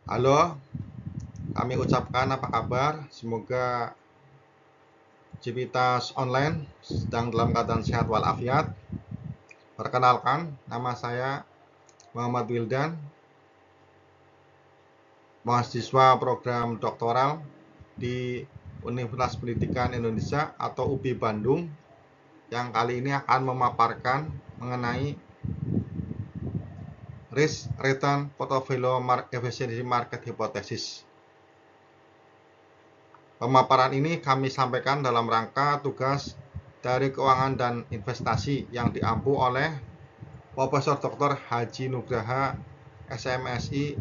Halo, kami ucapkan apa kabar? Semoga aktivitas online sedang dalam keadaan sehat walafiat. Perkenalkan, nama saya Muhammad Wildan, mahasiswa program doktoral di Universitas Pendidikan Indonesia atau UPI Bandung, yang kali ini akan memaparkan mengenai Risk Return Portfolio Efficiency Market Hypothesis. Pemaparan ini kami sampaikan dalam rangka tugas dari keuangan dan investasi yang diampu oleh Profesor Dr. Haji Nugraha, SMSI,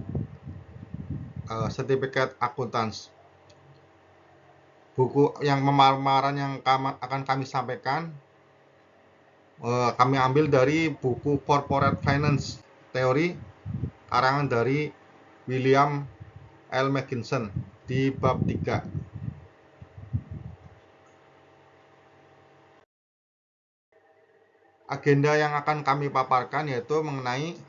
Certificate Accountants. Buku yang pemaparan yang akan kami sampaikan kami ambil dari buku Corporate Finance Theory karangan dari William L. McKinson di bab 3. Agenda yang akan kami paparkan yaitu mengenai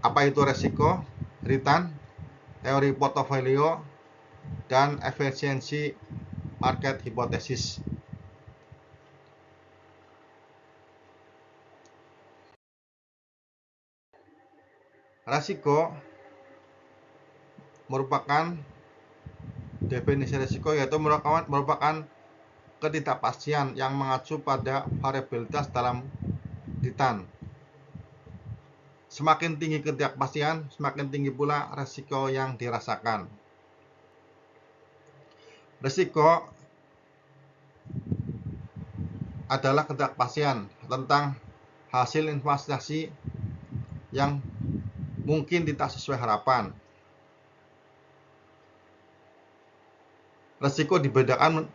apa itu resiko, return, teori portofolio, dan efisiensi market hypothesis. Resiko merupakan definisi resiko yaitu merupakan ketidakpastian yang mengacu pada variabilitas dalam return. Semakin tinggi ketidakpastian, semakin tinggi pula resiko yang dirasakan. Resiko adalah ketidakpastian tentang hasil investasi yang mungkin tidak sesuai harapan. Resiko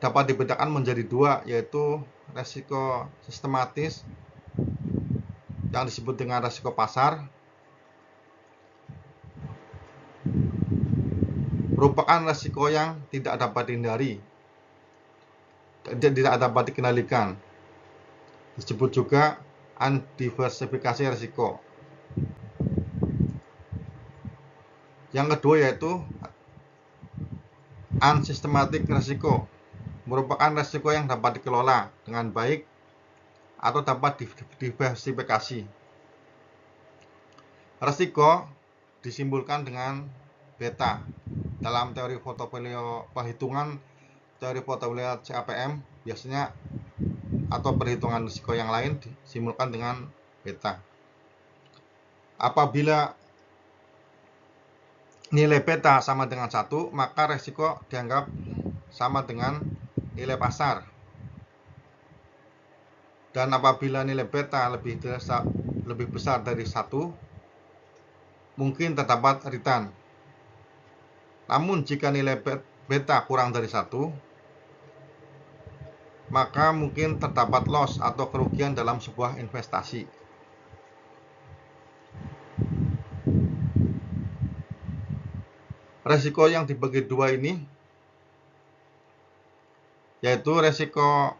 dapat dibedakan menjadi dua, yaitu resiko sistematis yang disebut dengan resiko pasar, merupakan resiko yang tidak dapat dihindari, tidak dapat dikendalikan. Disebut juga undiversifikasi resiko. Yang kedua yaitu unsystematic resiko, merupakan resiko yang dapat dikelola dengan baik atau dapat diversifikasi. Resiko disimpulkan dengan beta dalam teori portofolio perhitungan teori portofolio CAPM biasanya atau perhitungan risiko yang lain disimpulkan dengan beta. Apabila nilai beta sama dengan 1, maka resiko dianggap sama dengan nilai pasar. Dan apabila nilai beta lebih besar dari 1, mungkin terdapat return. Namun jika nilai beta kurang dari 1, maka mungkin terdapat loss atau kerugian dalam sebuah investasi. Resiko yang dibagi dua ini yaitu resiko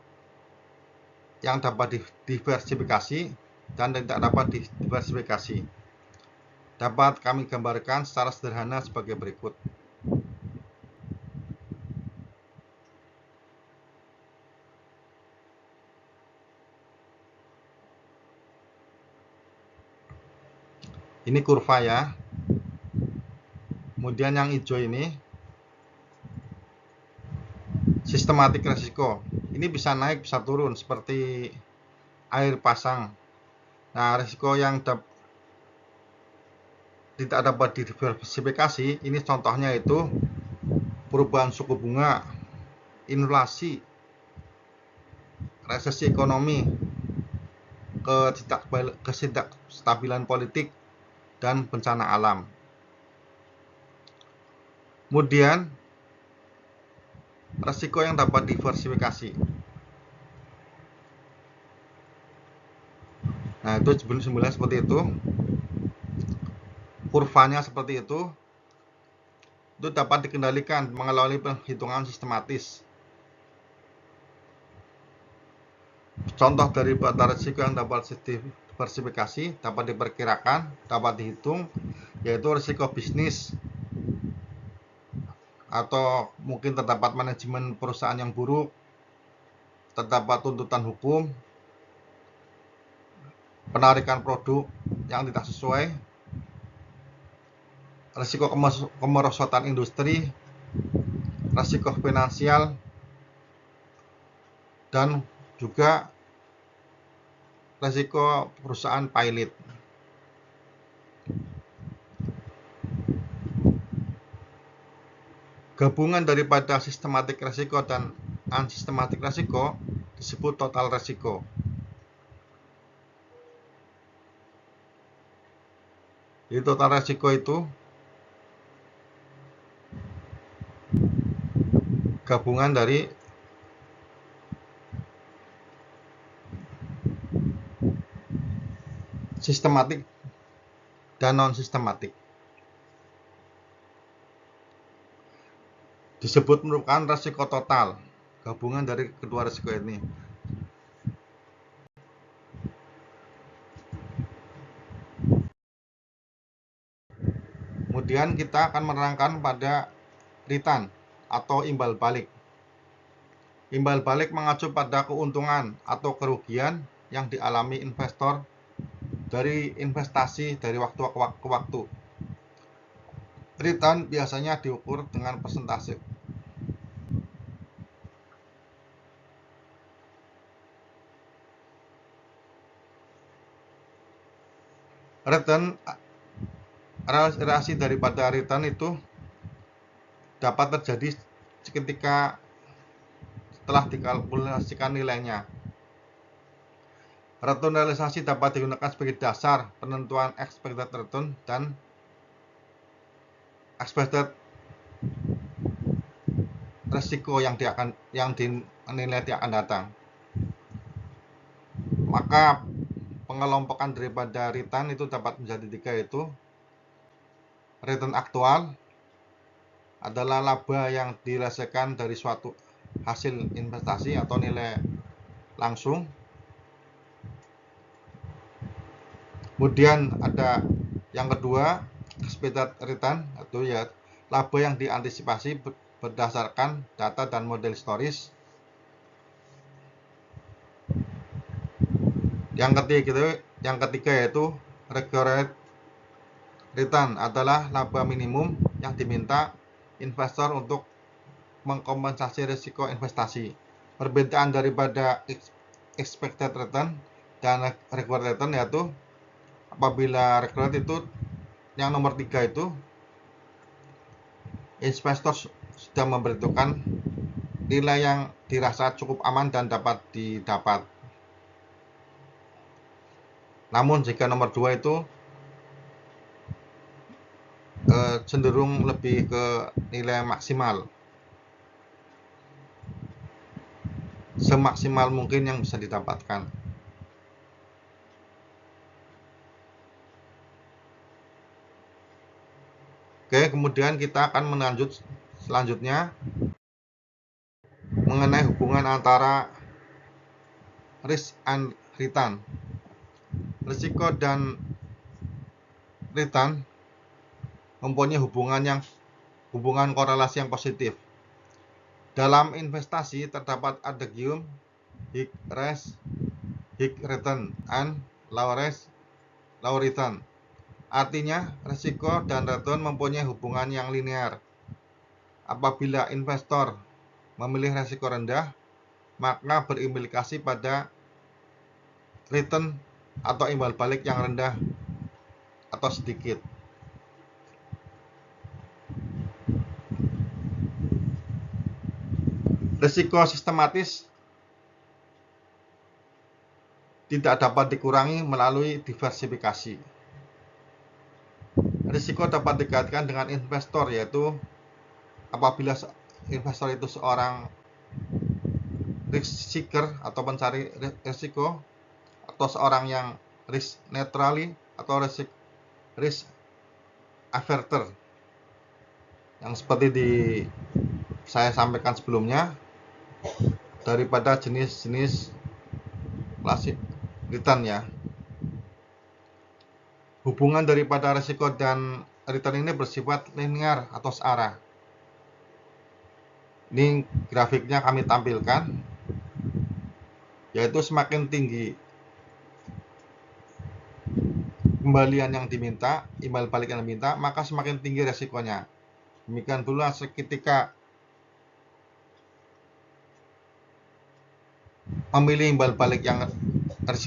yang dapat diversifikasi dan tidak dapat diversifikasi. Dapat kami gambarkan secara sederhana sebagai berikut. Ini kurva ya. Kemudian yang hijau ini sistematik resiko. Ini bisa naik, bisa turun seperti air pasang. Nah, resiko yang tidak dapat diversifikasi, ini contohnya itu perubahan suku bunga, inflasi, resesi ekonomi, ketidakstabilan politik, dan bencana alam. Kemudian resiko yang dapat diversifikasi. Nah, itu sebenarnya seperti itu. Kurvanya seperti itu. Itu dapat dikendalikan melalui perhitungan sistematis. Contoh dari data risiko yang dapat diversifikasi, dapat diperkirakan, dapat dihitung, yaitu risiko bisnis, atau mungkin terdapat manajemen perusahaan yang buruk, terdapat tuntutan hukum, penarikan produk yang tidak sesuai, risiko kemerosotan industri, risiko finansial, dan juga risiko perusahaan pilot. Gabungan daripada sistematik risiko dan unsistematik risiko disebut total risiko. Jadi total risiko itu gabungan dari sistematik dan non-sistematik. Disebut merupakan risiko total, gabungan dari kedua risiko ini. Kemudian kita akan menerangkan pada return atau imbal balik. Imbal balik mengacu pada keuntungan atau kerugian yang dialami investor dari investasi dari waktu ke waktu. Return biasanya diukur dengan persentase. Return, relasi daripada return itu dapat terjadi ketika setelah dikalkulasikan nilainya. Return realisasi dapat digunakan sebagai dasar penentuan expected return dan expected risiko yang dinilai akan datang. Maka pengelompokan daripada return itu dapat menjadi tiga, yaitu return aktual adalah laba yang dihasilkan dari suatu hasil investasi atau nilai langsung. Kemudian ada yang kedua, expected return, atau ya laba yang diantisipasi berdasarkan data dan model historis. Yang ketiga yaitu required return adalah laba minimum yang diminta investor untuk mengkompensasi risiko investasi. Perbedaan daripada expected return dan required return yaitu apabila required itu yang nomor 3 itu investor sudah memperhitungkan nilai yang dirasa cukup aman dan dapat didapat. Namun jika nomor 2 itu cenderung lebih ke nilai maksimal, semaksimal mungkin yang bisa didapatkan. Oke, kemudian kita akan melanjut selanjutnya mengenai hubungan antara risk and return. Risiko dan return mempunyai hubungan korelasi yang positif. Dalam investasi terdapat adagium high risk, high return, and low risk, low return. Artinya, risiko dan return mempunyai hubungan yang linear. Apabila investor memilih risiko rendah, maka berimplikasi pada return atau imbal balik yang rendah atau sedikit. Risiko sistematis tidak dapat dikurangi melalui diversifikasi. Risiko dapat dikaitkan dengan investor, yaitu apabila investor itu seorang risk seeker atau pencari risiko, atau seorang yang risk neutrally atau risk averter, yang seperti saya sampaikan sebelumnya daripada jenis-jenis klasik return ya. Hubungan daripada risiko dan return ini bersifat linear atau searah. Ini grafiknya kami tampilkan, yaitu semakin tinggi kembalian yang diminta, imbal balik yang diminta, maka semakin tinggi resikonya. Demikian pula ketika memilih imbal balik yang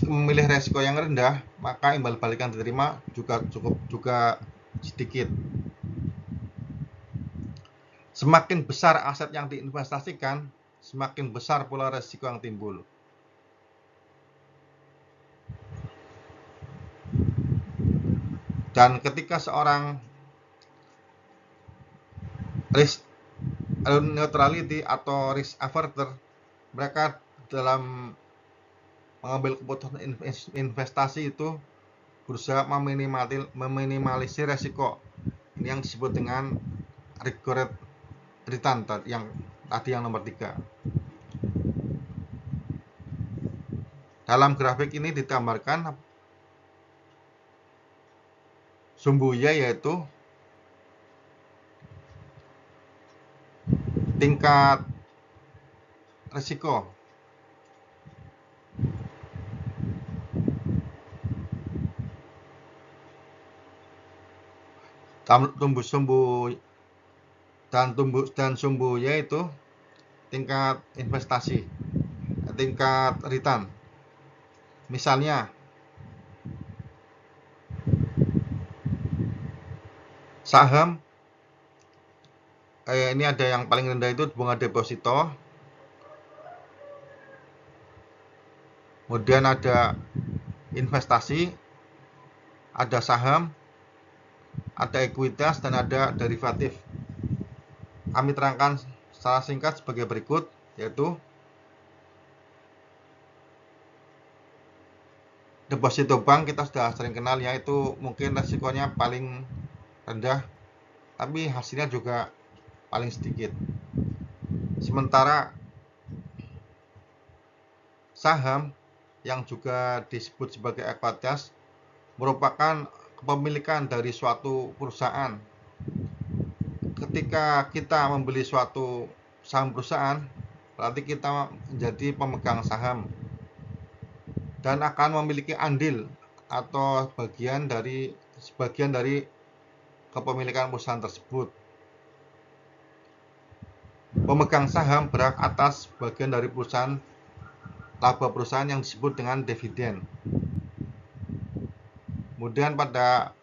memilih resiko yang rendah, maka imbal balik yang diterima juga sedikit. Semakin besar aset yang diinvestasikan, semakin besar pula resiko yang timbul. Dan ketika seorang risk neutrality atau risk averter, mereka dalam mengambil keputusan investasi itu berusaha meminimalisir resiko. Ini yang disebut dengan regret return yang nomor 3. Dalam grafik ini digambarkan sumbu Y yaitu tingkat risiko. Dan sumbu Y itu tingkat investasi, tingkat return. Misalnya saham, ini ada yang paling rendah itu bunga deposito, kemudian ada investasi, ada saham, ada ekuitas, dan ada derivatif. Kami terangkan secara singkat sebagai berikut, yaitu deposito bank kita sudah sering kenal, yaitu mungkin resikonya paling rendah, tapi hasilnya juga paling sedikit. Sementara saham yang juga disebut sebagai ekuitas merupakan kepemilikan dari suatu perusahaan. Ketika kita membeli suatu saham perusahaan, berarti kita menjadi pemegang saham dan akan memiliki andil atau sebagian dari kepemilikan perusahaan tersebut. Pemegang saham berhak atas bagian dari laba perusahaan yang disebut dengan dividen. Kemudian pada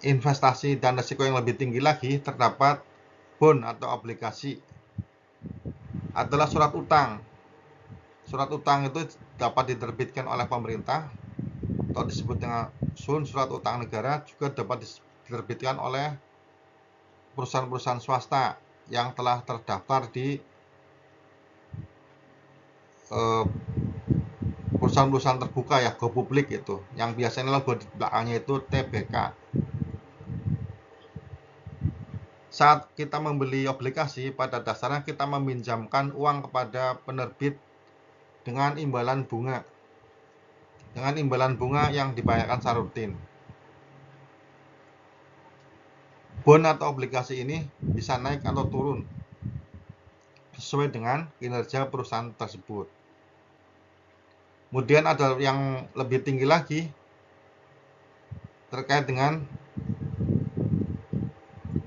investasi dan risiko yang lebih tinggi lagi, terdapat bond atau obligasi, adalah surat utang. Surat utang itu dapat diterbitkan oleh pemerintah atau disebut dengan surat utang negara, juga dapat diterbitkan oleh perusahaan-perusahaan swasta yang telah terdaftar di perusahaan-perusahaan terbuka, ya, go publik itu, yang biasanya logo di belakangnya itu TBK. Saat kita membeli obligasi, pada dasarnya kita meminjamkan uang kepada penerbit dengan imbalan bunga. Dengan imbalan bunga yang dibayarkan secara rutin. Bond atau obligasi ini bisa naik atau turun sesuai dengan kinerja perusahaan tersebut. Kemudian ada yang lebih tinggi lagi terkait dengan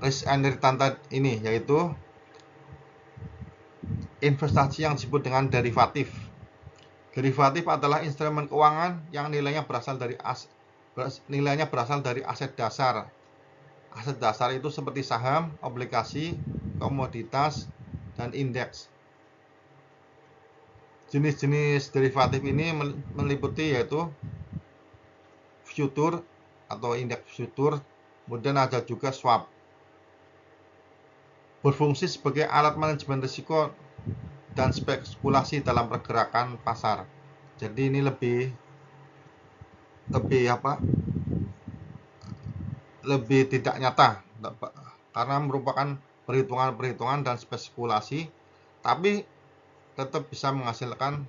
risk and return ini, yaitu investasi yang disebut dengan derivatif. Derivatif adalah instrumen keuangan yang nilainya berasal dari aset dasar. Aset dasar itu seperti saham, obligasi, komoditas, dan indeks. Jenis-jenis derivatif ini meliputi yaitu future atau indeks future, kemudian ada juga swap. Berfungsi sebagai alat manajemen risiko dan spekulasi dalam pergerakan pasar. Jadi ini lebih tidak nyata karena merupakan perhitungan dan spekulasi, tapi tetap bisa menghasilkan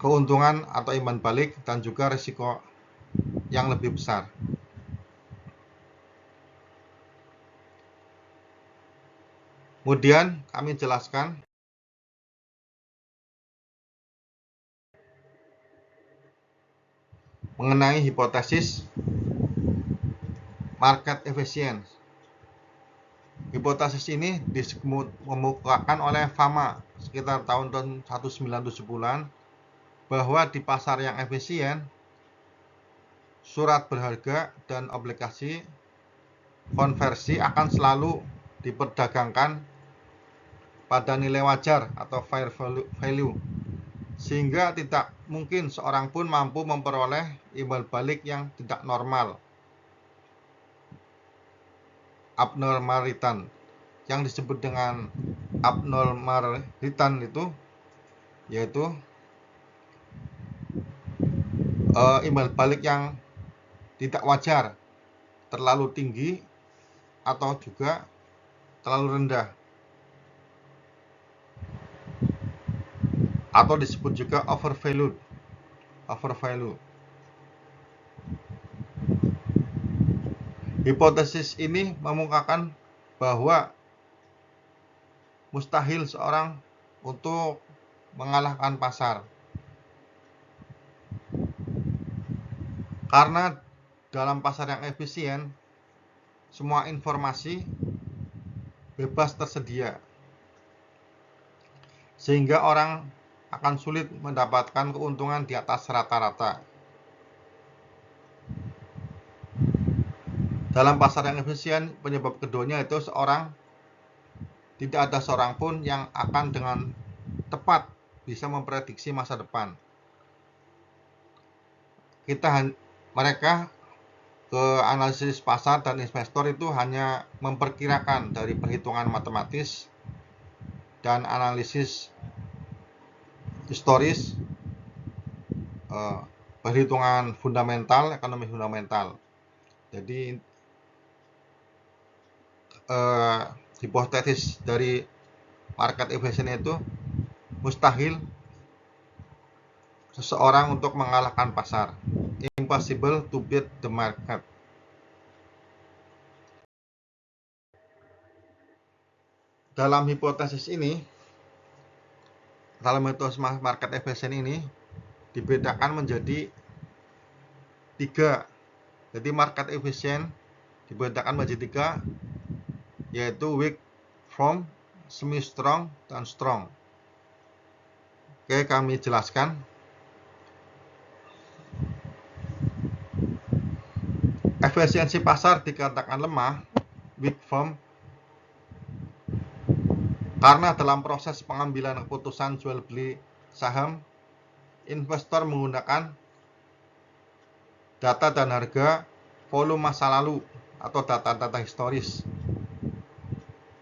keuntungan atau imbal balik dan juga risiko yang lebih besar. Kemudian kami jelaskan mengenai hipotesis market efficiency. Hipotesis ini dikemukakan oleh Fama sekitar tahun 1970-an bahwa di pasar yang efisien, surat berharga dan obligasi konversi akan selalu diperdagangkan pada nilai wajar atau fair value, sehingga tidak mungkin seorang pun mampu memperoleh imbal balik yang tidak normal, abnormal return. Yang disebut dengan abnormal return itu yaitu imbal balik yang tidak wajar, terlalu tinggi atau juga terlalu rendah, atau disebut juga overvalue. Hipotesis ini mengemukakan bahwa mustahil seorang untuk mengalahkan pasar, karena dalam pasar yang efisien semua informasi bebas tersedia, sehingga orang akan sulit mendapatkan keuntungan di atas rata-rata. Dalam pasar yang efisien, penyebab keduanya itu tidak ada seorang pun yang akan dengan tepat bisa memprediksi masa depan. Mereka ke analisis pasar dan investor itu hanya memperkirakan dari perhitungan matematis dan analisis historis, perhitungan fundamental, ekonomi fundamental. Jadi hipotesis dari market efficiency itu mustahil seseorang untuk mengalahkan pasar. Impossible to beat the market. Dalam hipotesis market efficiency ini dibedakan menjadi 3. Jadi market efficient dibedakan menjadi 3, yaitu weak, firm, semi strong, dan strong. Oke, kami jelaskan. Efisiensi pasar dikatakan lemah, weak, firm, karena dalam proses pengambilan keputusan jual beli saham, investor menggunakan data dan harga volume masa lalu atau data-data historis.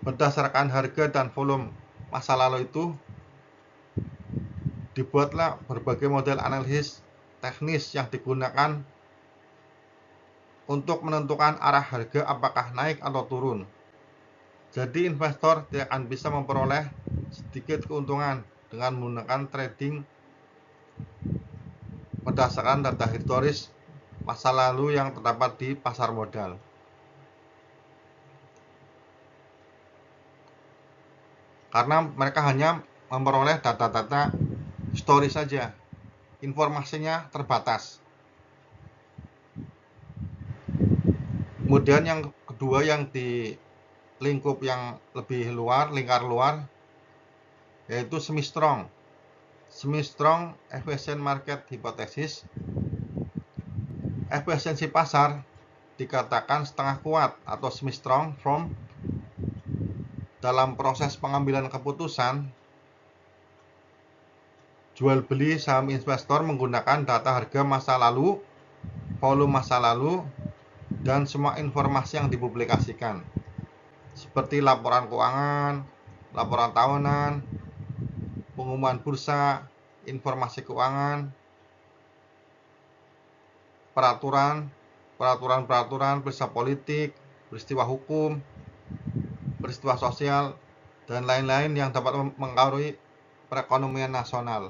Berdasarkan harga dan volume masa lalu itu, dibuatlah berbagai model analisis teknis yang digunakan untuk menentukan arah harga apakah naik atau turun. Jadi investor tidak akan bisa memperoleh sedikit keuntungan dengan menggunakan trading berdasarkan data historis masa lalu yang terdapat di pasar modal. Karena mereka hanya memperoleh data-data historis saja, informasinya terbatas. Kemudian yang kedua, yang di lingkup yang lebih luar, lingkar luar, yaitu semi strong. Semi strong efficient market hypothesis. Efisiensi pasar dikatakan setengah kuat atau semi strong firm dalam proses pengambilan keputusan jual beli saham investor menggunakan data harga masa lalu, volume masa lalu, dan semua informasi yang dipublikasikan, seperti laporan keuangan, laporan tahunan, pengumuman bursa, informasi keuangan, peraturan, peristiwa politik, peristiwa hukum, peristiwa sosial, dan lain-lain yang dapat mempengaruhi perekonomian nasional.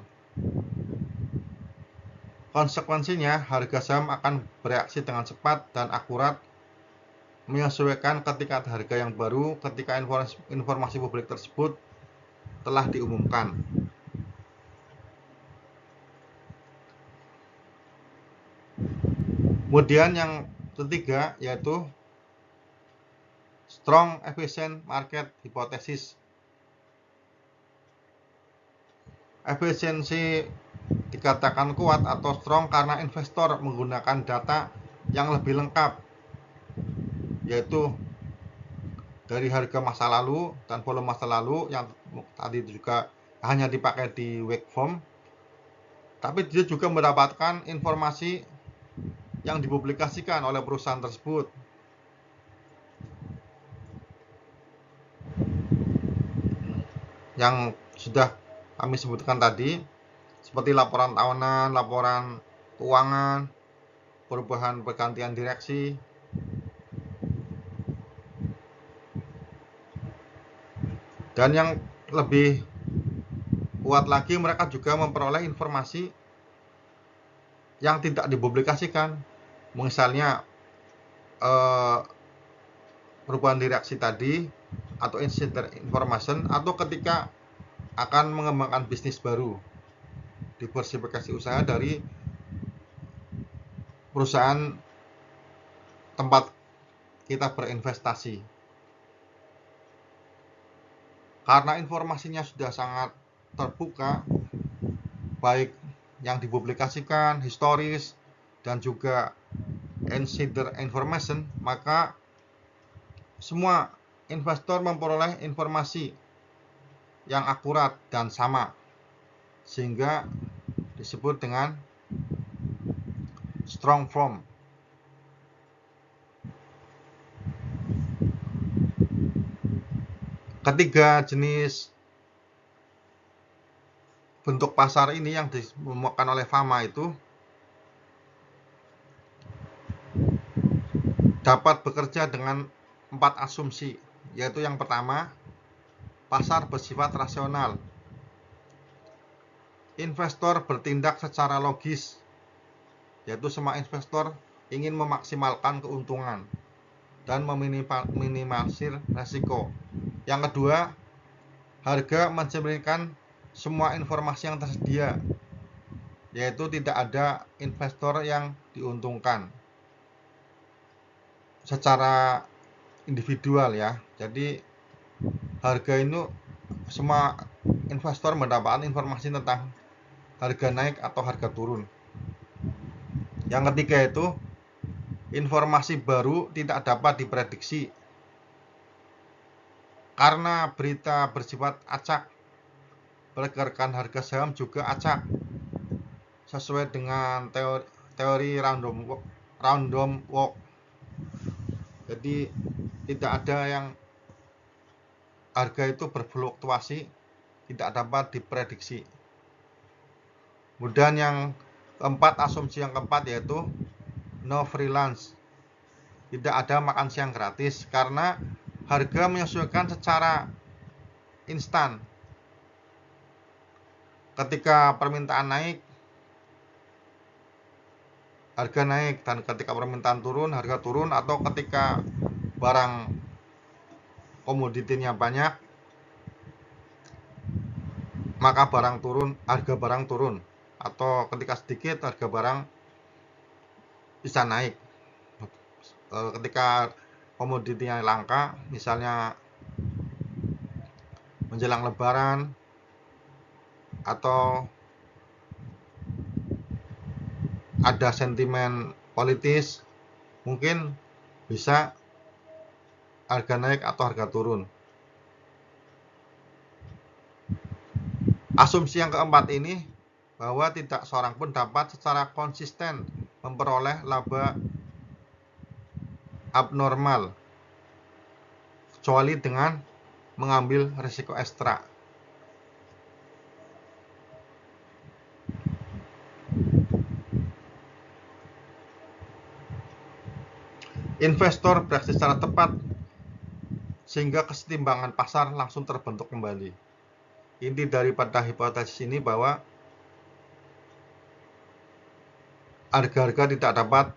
Konsekuensinya, harga saham akan bereaksi dengan cepat dan akurat, menyesuaikan ketika harga yang baru ketika informasi publik tersebut telah diumumkan. Kemudian yang ketiga yaitu strong efficient market hypothesis. Efisiensi dikatakan kuat atau strong karena investor menggunakan data yang lebih lengkap, yaitu dari harga masa lalu dan volume masa lalu yang tadi juga hanya dipakai di waveform, tapi dia juga mendapatkan informasi yang dipublikasikan oleh perusahaan tersebut. Yang sudah kami sebutkan tadi, seperti laporan tahunan, laporan keuangan, perubahan pergantian direksi. Dan yang lebih kuat lagi, mereka juga memperoleh informasi yang tidak dipublikasikan. Misalnya perubahan direksi tadi, atau insider information, atau ketika akan mengembangkan bisnis baru, diversifikasi usaha dari perusahaan tempat kita berinvestasi. Karena informasinya sudah sangat terbuka, baik yang dipublikasikan, historis, dan juga insider information, maka semua investor memperoleh informasi yang akurat dan sama, sehingga disebut dengan strong firm. Ketiga jenis bentuk pasar ini yang ditemukan oleh Fama itu dapat bekerja dengan 4 asumsi, yaitu yang pertama, pasar bersifat rasional. Investor bertindak secara logis, yaitu semua investor ingin memaksimalkan keuntungan dan meminimalisir risiko. Yang kedua, harga mencerminkan semua informasi yang tersedia, yaitu tidak ada investor yang diuntungkan secara individual ya. Jadi harga itu semua investor mendapatkan informasi tentang harga naik atau harga turun. Yang ketiga itu informasi baru tidak dapat diprediksi karena berita bersifat acak. Pergerakan harga saham juga acak sesuai dengan teori random walk. Jadi tidak ada yang harga itu berfluktuasi, tidak dapat diprediksi. Kemudian yang keempat, asumsi yang keempat yaitu no free lunch. Tidak ada makan siang gratis karena harga menyesuaikan secara instan. Ketika permintaan naik, harga naik, dan ketika permintaan turun, harga turun, atau ketika barang komoditinya banyak, maka barang turun, harga barang turun, atau ketika sedikit, harga barang bisa naik. Ketika komoditinya langka, misalnya menjelang lebaran atau ada sentimen politis, mungkin bisa harga naik atau harga turun. Asumsi yang keempat ini bahwa tidak seorang pun dapat secara konsisten memperoleh laba abnormal kecuali dengan mengambil risiko ekstra. Investor bereaksi secara tepat sehingga kesetimbangan pasar langsung terbentuk kembali. Inti daripada hipotesis ini bahwa harga-harga tidak dapat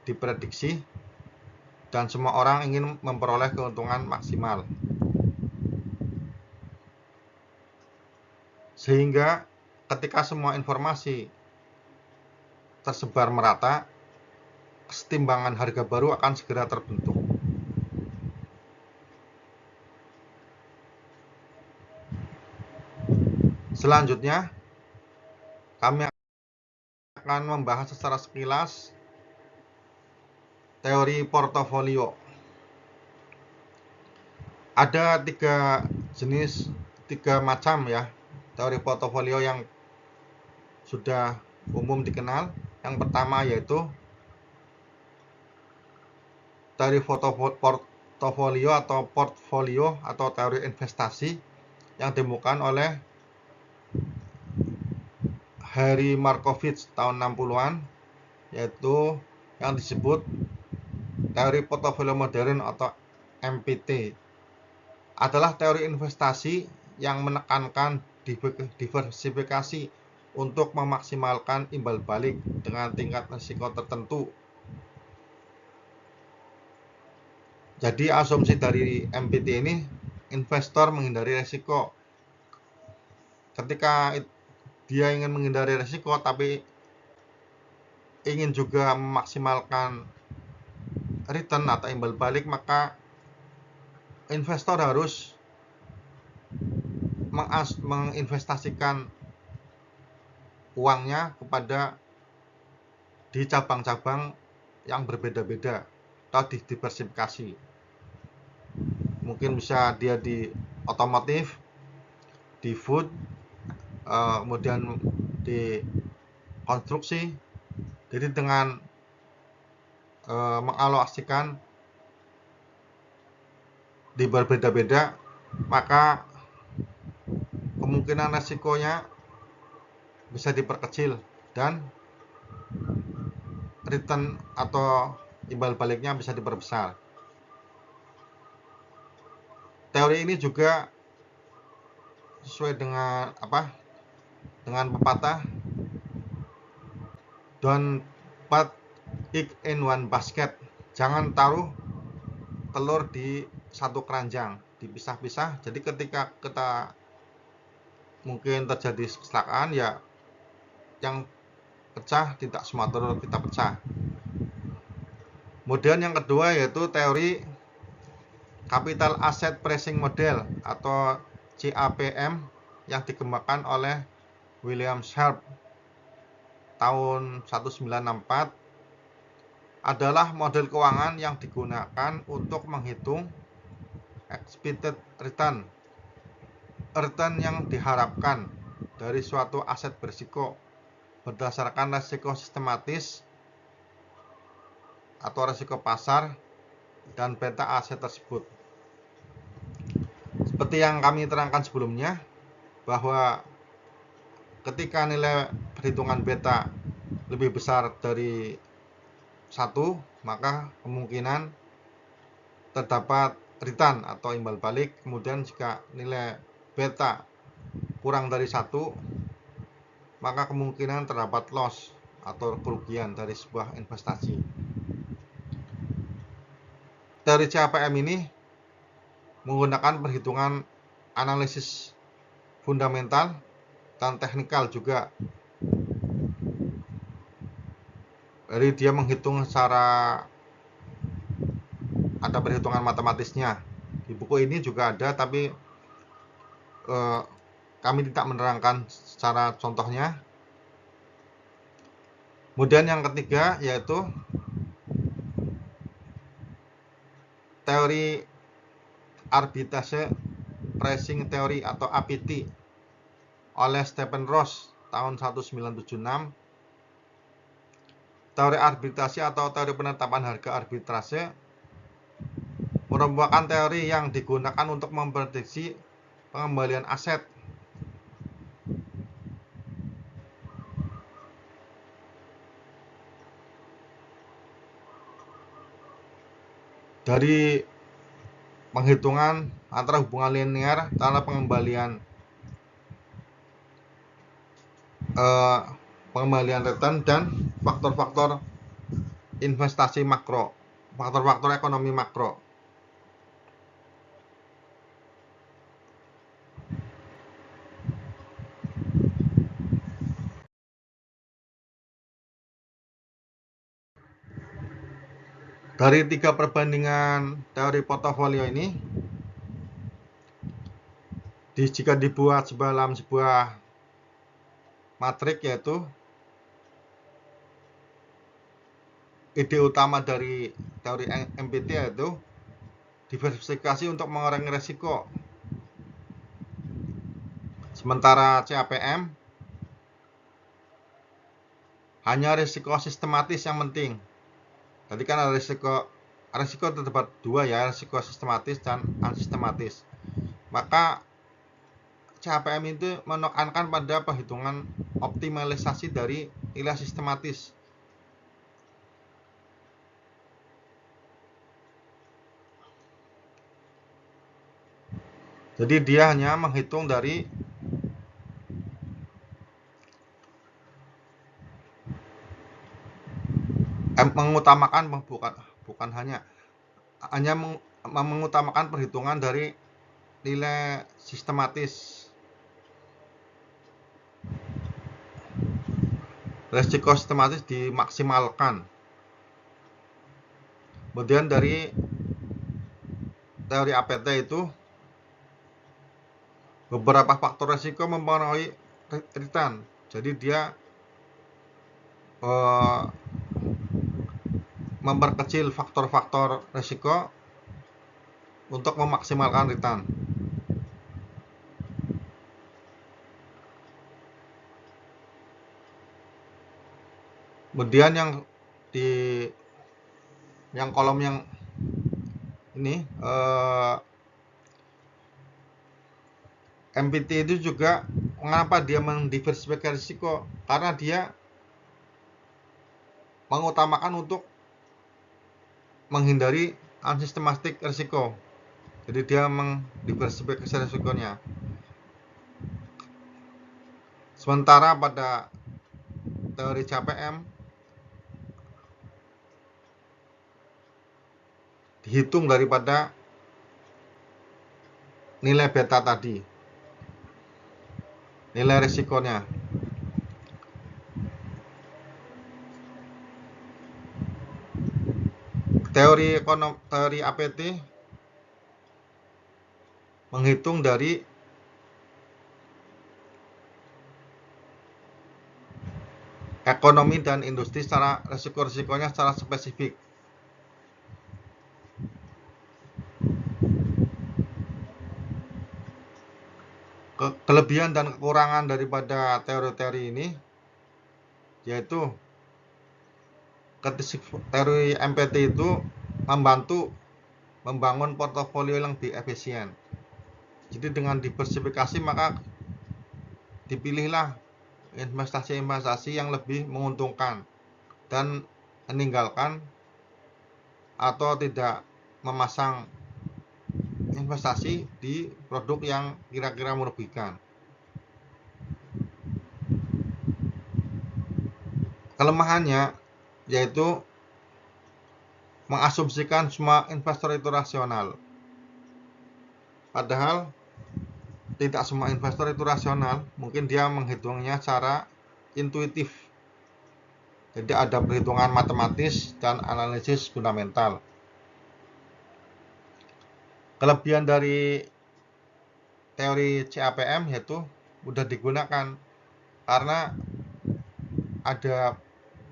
diprediksi dan semua orang ingin memperoleh keuntungan maksimal. Sehingga ketika semua informasi tersebar merata, kesetimbangan harga baru akan segera terbentuk. Selanjutnya, kami akan membahas secara sekilas teori portofolio. Ada tiga macam ya teori portofolio yang sudah umum dikenal. Yang pertama yaitu teori portofolio atau teori investasi yang ditemukan oleh Harry Markowitz tahun 60-an, yaitu yang disebut teori portofolio modern atau MPT. Adalah teori investasi yang menekankan diversifikasi untuk memaksimalkan imbal balik dengan tingkat risiko tertentu. Jadi asumsi dari MPT ini, investor menghindari risiko. Ketika dia ingin menghindari risiko tapi ingin juga memaksimalkan return atau imbal balik, maka investor harus menginvestasikan uangnya kepada di cabang-cabang yang berbeda-beda atau diversifikasi. Mungkin bisa dia di otomotif, di food, kemudian di konstruksi. Jadi dengan mengalokasikan di berbeda-beda, maka kemungkinan resikonya bisa diperkecil dan return atau imbal baliknya bisa diperbesar. Teori ini juga sesuai dengan dengan pepatah don't put egg in one basket. Jangan taruh telur di satu keranjang, dipisah-pisah. Jadi ketika kita mungkin terjadi kecelakaan, ya yang pecah tidak semua telur kita pecah. Kemudian yang kedua yaitu teori capital asset pricing model atau CAPM yang dikembangkan oleh William Sharpe tahun 1964, adalah model keuangan yang digunakan untuk menghitung expected return yang diharapkan dari suatu aset berisiko berdasarkan risiko sistematis atau risiko pasar dan beta aset tersebut. Seperti yang kami terangkan sebelumnya, bahwa ketika nilai perhitungan beta lebih besar dari 1, maka kemungkinan terdapat return atau imbal balik. Kemudian jika nilai beta kurang dari 1, maka kemungkinan terdapat loss atau kerugian dari sebuah investasi. Teori CAPM ini menggunakan perhitungan analisis fundamental dan teknikal juga. Jadi dia menghitung secara ada perhitungan matematisnya. Di buku ini juga ada, tapi kami tidak menerangkan secara contohnya. Kemudian yang ketiga yaitu teori arbitrage pricing theory atau APT oleh Stephen Ross tahun 1976. Teori arbitrase atau teori penetapan harga arbitrase merupakan teori yang digunakan untuk memprediksi pengembalian aset dari penghitungan antara hubungan linear antara pengembalian pengembalian return, dan faktor-faktor investasi makro, faktor-faktor ekonomi makro. Dari 3 perbandingan teori portofolio ini, jika dibuat dalam sebuah matrik, yaitu ide utama dari teori MPT yaitu diversifikasi untuk mengurangi resiko. Sementara CAPM hanya risiko sistematis yang penting. Tadi kan ada risiko terdapat dua ya, risiko sistematis dan unsistematis. Maka CAPM itu menekankan pada perhitungan optimalisasi dari nilai sistematis. Jadi dia hanya menghitung dari mengutamakan bukan hanya mengutamakan perhitungan dari nilai sistematis. Risiko sistematis dimaksimalkan. Kemudian dari teori APT itu beberapa faktor risiko mempengaruhi return. Jadi dia memperkecil faktor-faktor risiko untuk memaksimalkan return. Kemudian yang kolom yang ini MPT itu juga mengapa dia mendiversifikasi risiko, karena dia mengutamakan untuk menghindari unsystematic risiko. Jadi dia mendiversifikasi risikonya. Sementara pada teori CAPM dihitung daripada nilai beta tadi, nilai risikonya. Teori APT menghitung dari ekonomi dan industri secara risiko-risikonya secara spesifik. Kelebihan dan kekurangan daripada teori-teori ini yaitu teori MPT itu membantu membangun portofolio yang lebih efisien. Jadi dengan diversifikasi maka dipilihlah investasi-investasi yang lebih menguntungkan dan meninggalkan atau tidak memasang investasi di produk yang kira-kira merugikan. Kelemahannya yaitu mengasumsikan semua investor itu rasional. Padahal tidak semua investor itu rasional, mungkin dia menghitungnya secara intuitif. Jadi ada perhitungan matematis dan analisis fundamental. Kelebihan dari teori CAPM yaitu mudah digunakan karena ada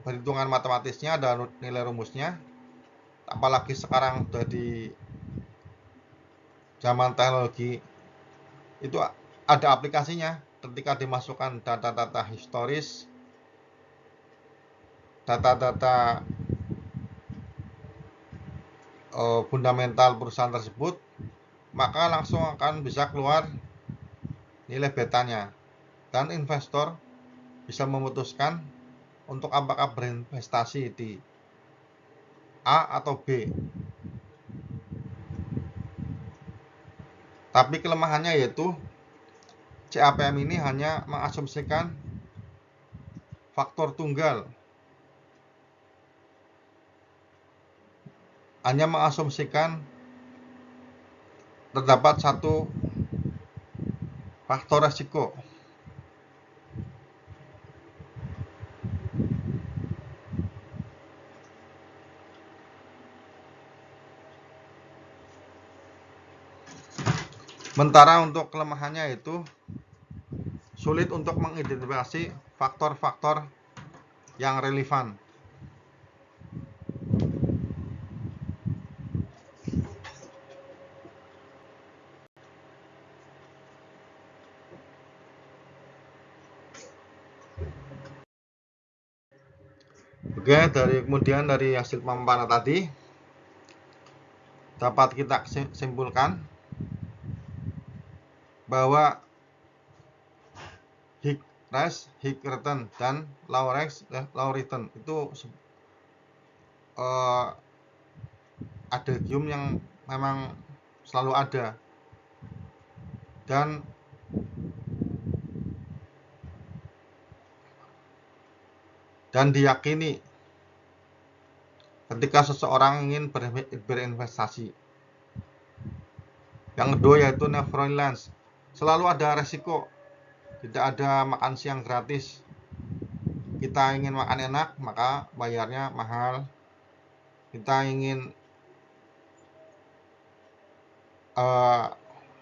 perhitungan matematisnya, ada nilai rumusnya. Apalagi sekarang sudah di zaman teknologi itu ada aplikasinya. Ketika dimasukkan data-data historis, data-data fundamental perusahaan tersebut, maka langsung akan bisa keluar nilai betanya, dan investor bisa memutuskan untuk apakah berinvestasi di A atau B. Tapi kelemahannya yaitu CAPM ini hanya mengasumsikan faktor tunggal hanya mengasumsikan terdapat satu faktor resiko. Sementara untuk kelemahannya itu sulit untuk mengidentifikasi faktor-faktor yang relevan. Oke, kemudian dari hasil pemaparan tadi dapat kita simpulkan bahwa high risk, high return, dan low risk, low return itu adigium yang memang selalu ada dan diyakini ketika seseorang ingin berinvestasi. Yang kedua yaitu nevertheless, selalu ada resiko, tidak ada makan siang gratis. Kita ingin makan enak, maka bayarnya mahal. Kita ingin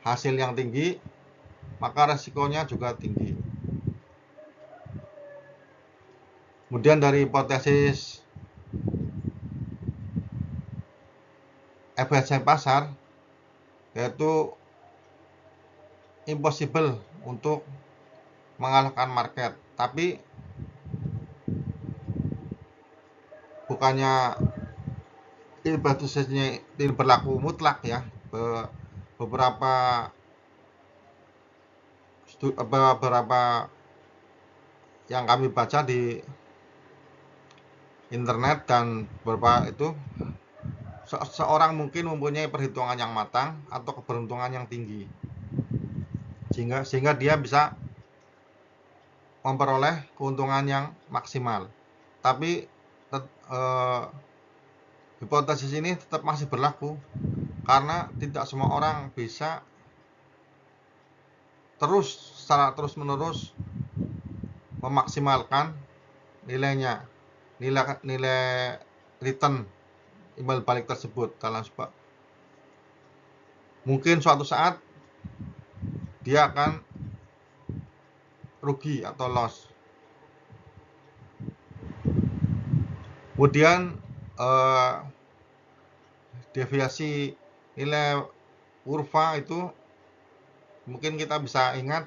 hasil yang tinggi, maka resikonya juga tinggi. Kemudian dari hipotesis efisiensi pasar, yaitu impossible untuk mengalahkan market, tapi bukannya hipotesisnya ini berlaku mutlak ya. Beberapa yang kami baca di internet dan beberapa itu, seorang mungkin mempunyai perhitungan yang matang atau keberuntungan yang tinggi sehingga dia bisa memperoleh keuntungan yang maksimal. Tapi hipotesis ini tetap masih berlaku karena tidak semua orang bisa secara terus-menerus memaksimalkan nilai return imbal balik tersebut dalam sebab mungkin suatu saat dia akan rugi atau loss. Kemudian deviasi nilai kurva itu mungkin kita bisa ingat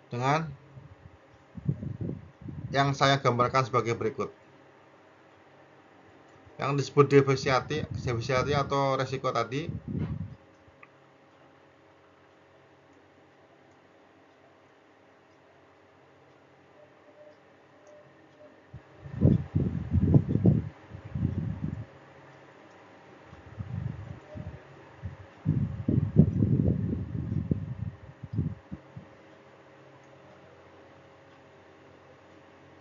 dengan yang saya gambarkan sebagai berikut. Yang disebut deviasi atau resiko tadi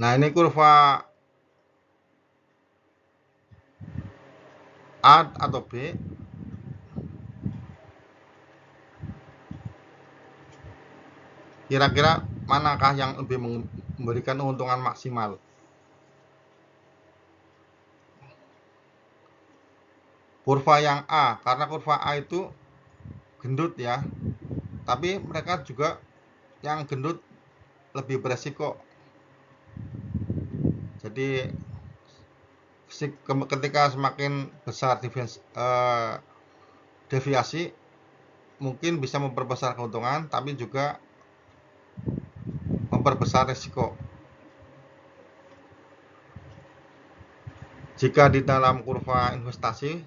nah ini kurva A atau B kira-kira manakah yang lebih memberikan keuntungan maksimal? Kurva yang A, karena kurva A itu gendut ya, tapi mereka juga yang gendut lebih beresiko. Jadi ketika semakin besar deviasi mungkin bisa memperbesar keuntungan tapi juga memperbesar risiko. Jika di dalam kurva investasi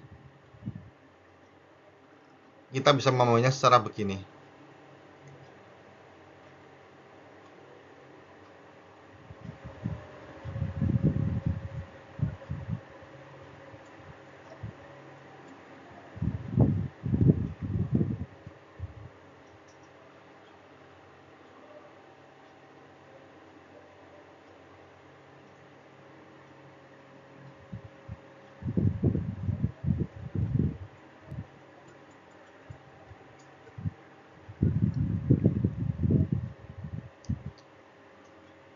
kita bisa memahaminya secara begini.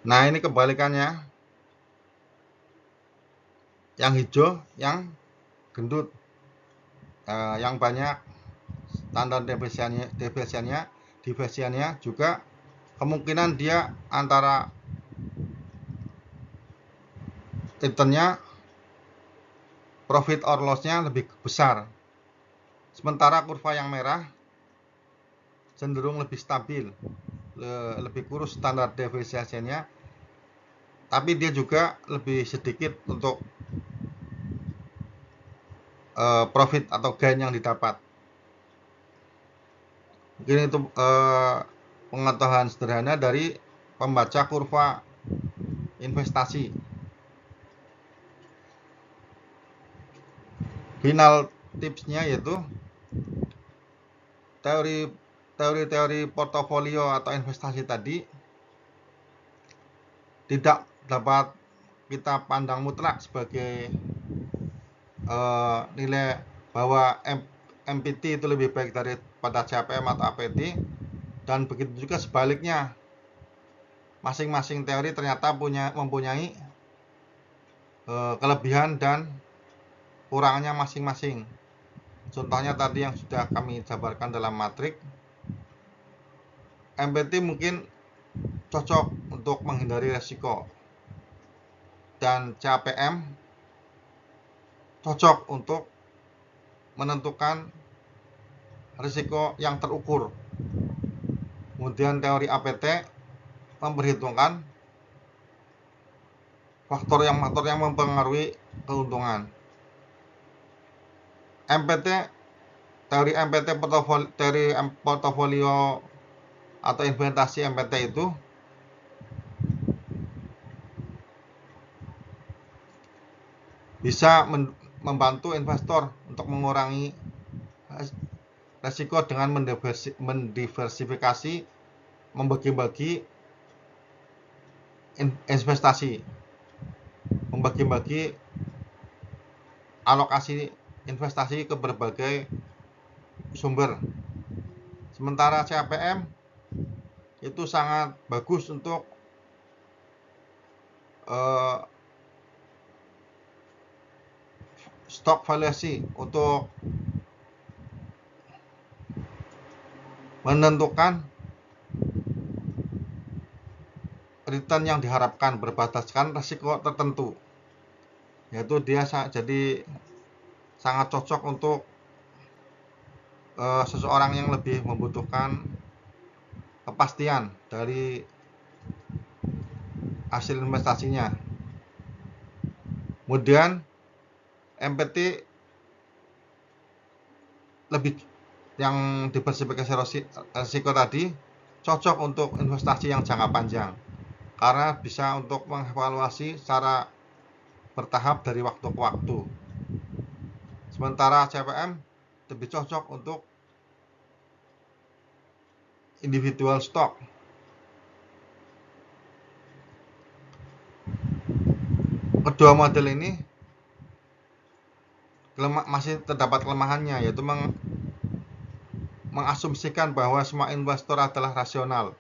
Nah, ini kebalikannya. Yang hijau yang gendut, yang banyak standar deviasiannya juga kemungkinan dia antara returnnya, profit or loss-nya lebih besar. Sementara kurva yang merah cenderung lebih stabil, lebih kurus standar deviasiannya, tapi dia juga lebih sedikit untuk profit atau gain yang didapat. Mungkin itu pengetahuan sederhana dari pembaca kurva investasi. Final tipsnya yaitu teori portofolio atau investasi tadi tidak dapat kita pandang mutlak sebagai nilai bahwa MPT itu lebih baik daripada CAPM atau APT, dan begitu juga sebaliknya, masing-masing teori ternyata mempunyai kelebihan dan kurangnya masing-masing. Contohnya tadi yang sudah kami jabarkan dalam matrik, MPT mungkin cocok untuk menghindari resiko, dan CAPM cocok untuk menentukan risiko yang terukur. Kemudian teori APT memperhitungkan faktor yang mempengaruhi keuntungan. Teori portofolio atau investasi MPT itu bisa membantu investor untuk mengurangi resiko dengan mendiversifikasi, membagi-bagi investasi, membagi-bagi alokasi investasi ke berbagai sumber. Sementara CAPM itu sangat bagus untuk stock valuasi, untuk menentukan return yang diharapkan berdasarkan risiko tertentu, yaitu dia jadi sangat cocok untuk seseorang yang lebih membutuhkan kepastian dari hasil investasinya. Kemudian MPT lebih yang diversifikasi risiko tadi cocok untuk investasi yang jangka panjang, karena bisa untuk mengevaluasi secara bertahap dari waktu ke waktu. Sementara CPM lebih cocok untuk individual stock. Kedua model ini masih terdapat kelemahannya, yaitu mengasumsikan bahwa semua investor adalah rasional,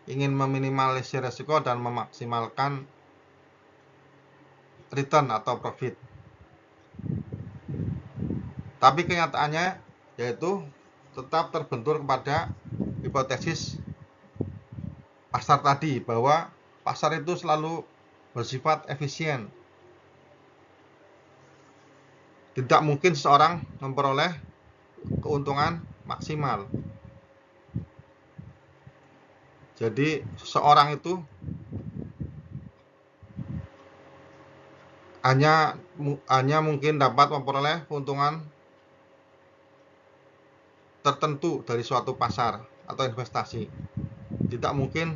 ingin meminimalisir risiko dan memaksimalkan return atau profit. Tapi kenyataannya yaitu tetap terbentur kepada hipotesis pasar tadi, bahwa pasar itu selalu bersifat efisien. Tidak mungkin seseorang memperoleh keuntungan maksimal. Jadi seseorang itu hanya mungkin dapat memperoleh keuntungan tertentu dari suatu pasar atau investasi. Tidak mungkin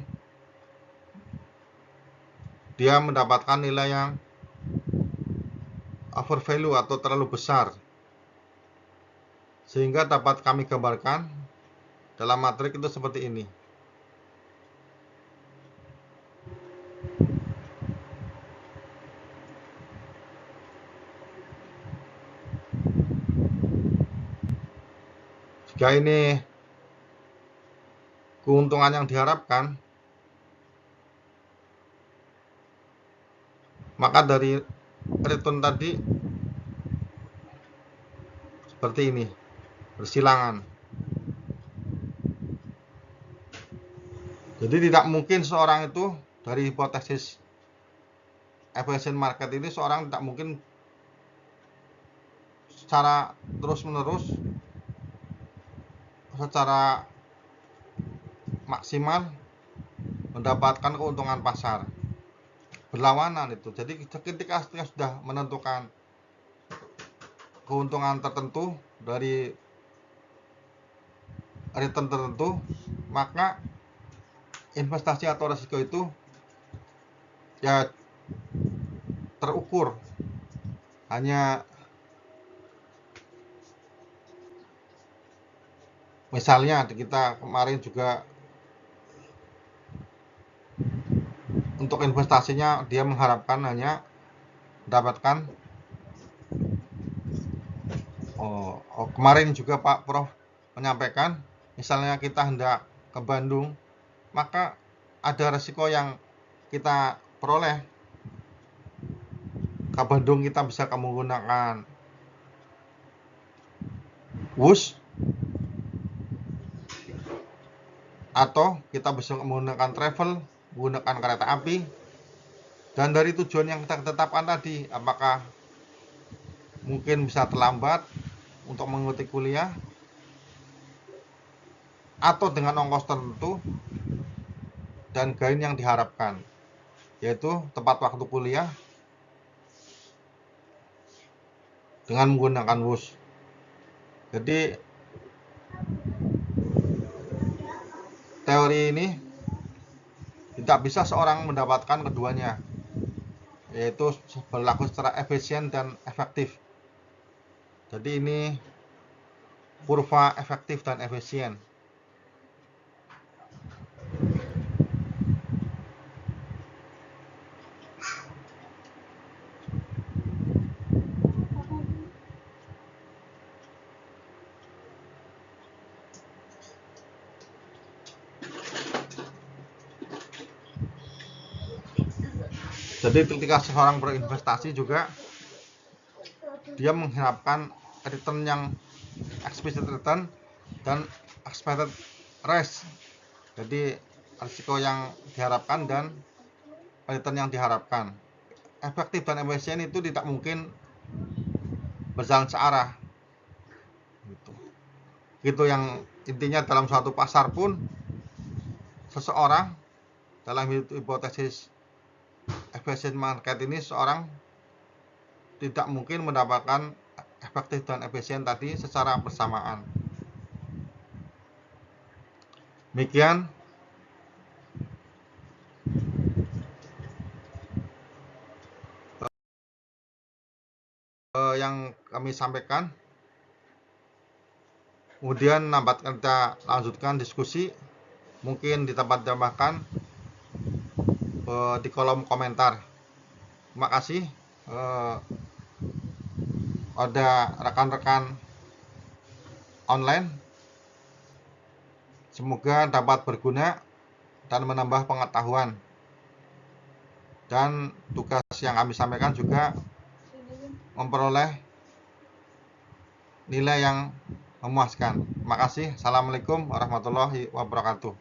dia mendapatkan nilai yang overvalue atau terlalu besar, sehingga dapat kami gambarkan dalam matrik itu seperti ini. Jika ini keuntungan yang diharapkan, Maka dari return tadi seperti ini, bersilangan. Jadi tidak mungkin seorang itu, dari hipotesis efficient market ini, seorang tidak mungkin secara terus-menerus, secara maksimal mendapatkan keuntungan pasar. Berlawanan itu. Jadi ketika sudah menentukan keuntungan tertentu dari return tertentu, maka investasi atau risiko itu ya terukur. Hanya misalnya kita kemarin juga untuk investasinya dia mengharapkan hanya mendapatkan kemarin juga Pak Prof menyampaikan, misalnya kita hendak ke Bandung, maka ada resiko yang kita peroleh. Ke Bandung kita bisa menggunakan bus, atau kita bisa menggunakan travel, menggunakan kereta api. Dan dari tujuan yang kita tetapkan tadi, apakah mungkin bisa terlambat untuk mengikuti kuliah, atau dengan ongkos tertentu dan gain yang diharapkan, yaitu tepat waktu kuliah dengan menggunakan bus. Jadi teori ini tidak bisa seorang mendapatkan keduanya, yaitu berlaku secara efisien dan efektif. Jadi ini kurva efektif dan efisien. Jadi ketika seorang berinvestasi juga dia mengharapkan return yang expected return dan expected risk. Jadi risiko yang diharapkan dan return yang diharapkan. Efektif dan efisien itu tidak mungkin berjalan searah. Gitu yang intinya dalam suatu pasar pun seseorang dalam hipotesis efficient market ini, seorang tidak mungkin mendapatkan efektif dan efisien tadi secara bersamaan. Demikian yang kami sampaikan. Kemudian kita lanjutkan diskusi, mungkin di tempat tambahkan di kolom komentar. Terima kasih. Ada rekan-rekan online, semoga dapat berguna dan menambah pengetahuan. Dan tugas yang kami sampaikan juga memperoleh nilai yang memuaskan. Terima kasih. Assalamualaikum warahmatullahi wabarakatuh.